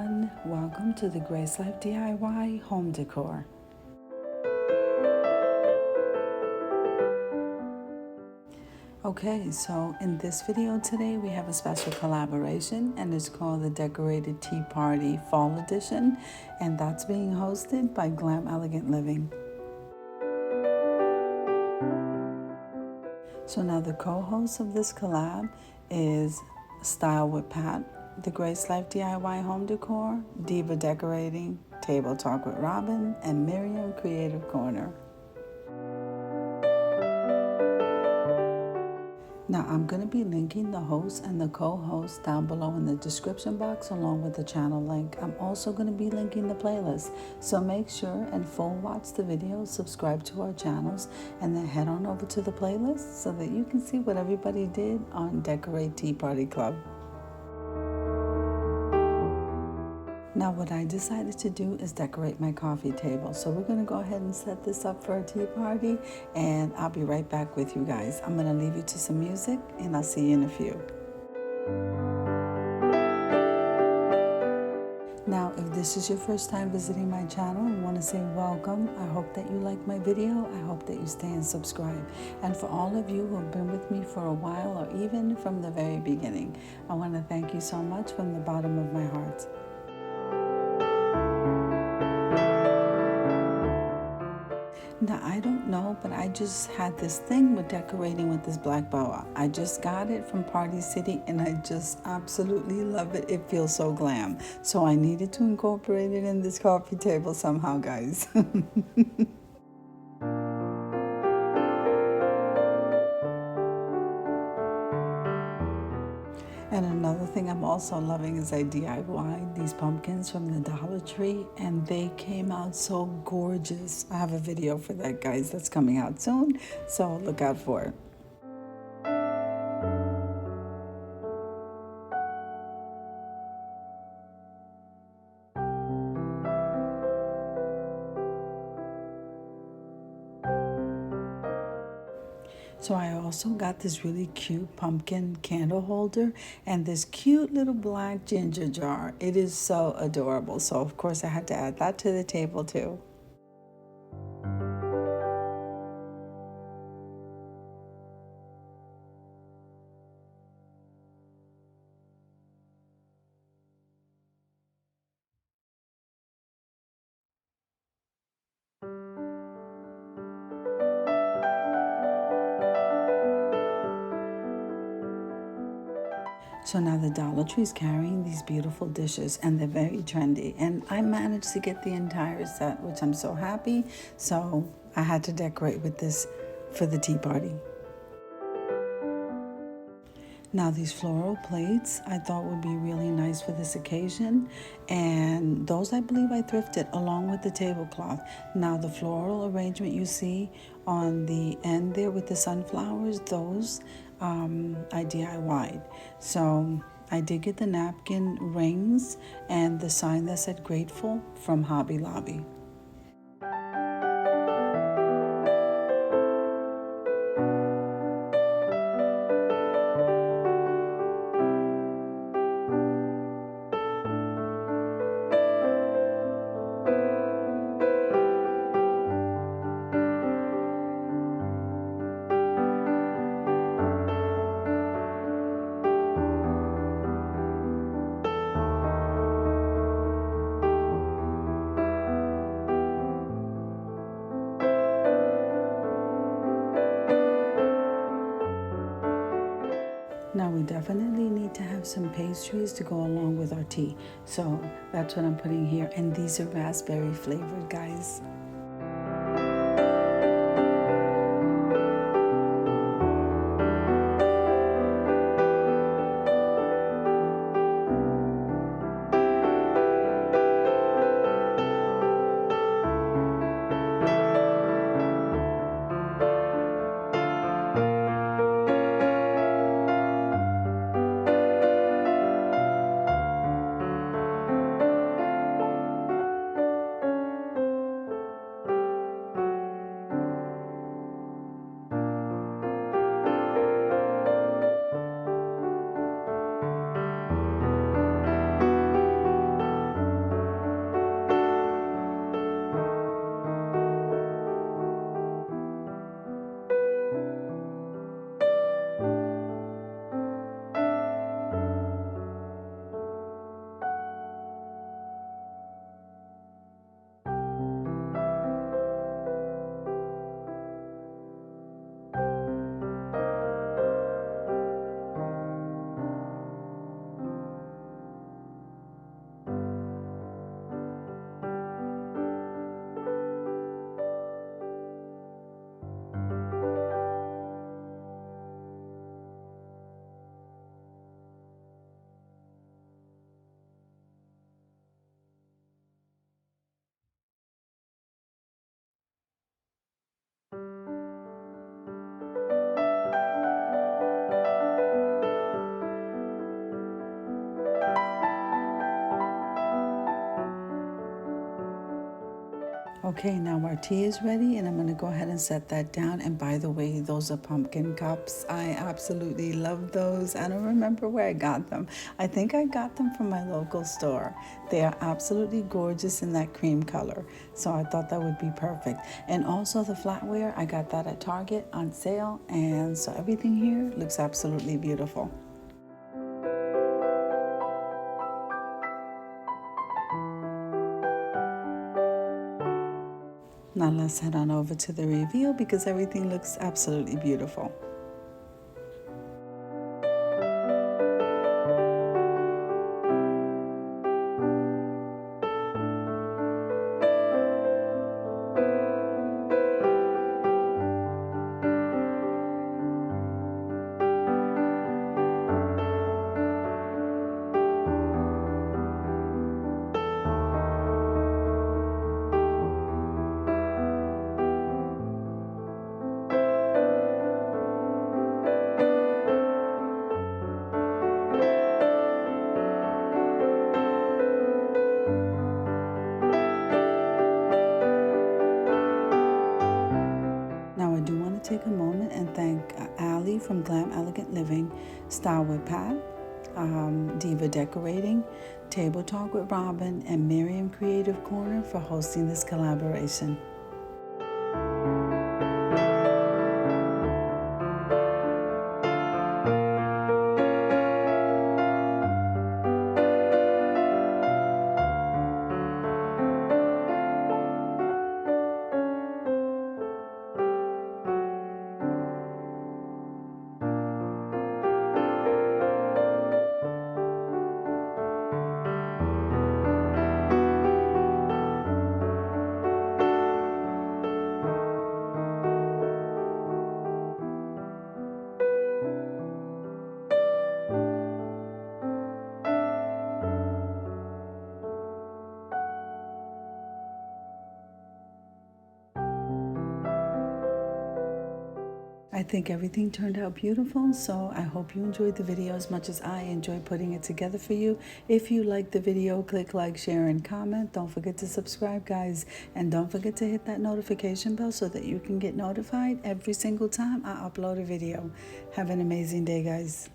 everyone. Welcome to the Grace Life DIY Home Decor. Okay, so in this video today we have a special collaboration and it's called the Decorated Tea Party Fall Edition, and that's being hosted by Glam Elegant Living. So now the co-host of this collab is Style with Pat, the Grace Life DIY Home Decor, Diva Decorating, Table Talk with Robin, and MMIRIM Creative Corner. Now I'm going to be linking the host and the co-host down below in the description box along with the channel link. I'm also going to be linking the playlist, so make sure and full watch the video, subscribe to our channels, and then head on over to the playlist so that you can see what everybody did on Decorate Tea Party Club. Now what I decided to do is decorate my coffee table. So we're going to go ahead and set this up for a tea party, and I'll be right back with you guys. I'm going to leave you to some music and I'll see you in a few. Now if this is your first time visiting my channel, I want to say welcome. I hope that you like my video. I hope that you stay and subscribe. And for all of you who have been with me for a while or even from the very beginning, I want to thank you so much from the bottom of my heart. Now, I don't know, but I just had this thing with decorating with this black boa. I just got it from Party City and I just absolutely love it. It feels so glam. So I needed to incorporate it in this coffee table somehow, guys. And another thing I'm also loving is I DIY'd these pumpkins from the Dollar Tree, and they came out so gorgeous. I have a video for that, guys, that's coming out soon, so look out for it. So I also got this really cute pumpkin candle holder and this cute little black ginger jar. It is so adorable. So of course I had to add that to the table too. So now the Dollar Tree is carrying these beautiful dishes and they're very trendy. And I managed to get the entire set, which I'm so happy. So I had to decorate with this for the tea party. Now these floral plates I thought would be really nice for this occasion, and those I believe I thrifted along with the tablecloth. Now the floral arrangement you see on the end there with the sunflowers, those I DIY'd. So I did get the napkin rings and the sign that said grateful from Hobby Lobby. Now we definitely need to have some pastries to go along with our tea. So that's what I'm putting here. And these are raspberry flavored, guys. Okay, now our tea is ready and I'm going to go ahead and set that down. And by the way, those are pumpkin cups. I absolutely love those. I don't remember where I got them. I think I got them from my local store. They are absolutely gorgeous in that cream color. So I thought that would be perfect. And also the flatware, I got that at Target on sale. And so everything here looks absolutely beautiful. Now let's head on over to the reveal because everything looks absolutely beautiful. Now I do want to take a moment and thank Allie from Glam Elegant Living, Style with Pat, Diva Decorating, Table Talk with Robin, and MMIRIM Creative Corner for hosting this collaboration. I think everything turned out beautiful, so I hope you enjoyed the video as much as I enjoyed putting it together for you. If you liked the video, click like, share, and comment. Don't forget to subscribe, guys, and don't forget to hit that notification bell so that you can get notified every single time I upload a video. Have an amazing day, guys.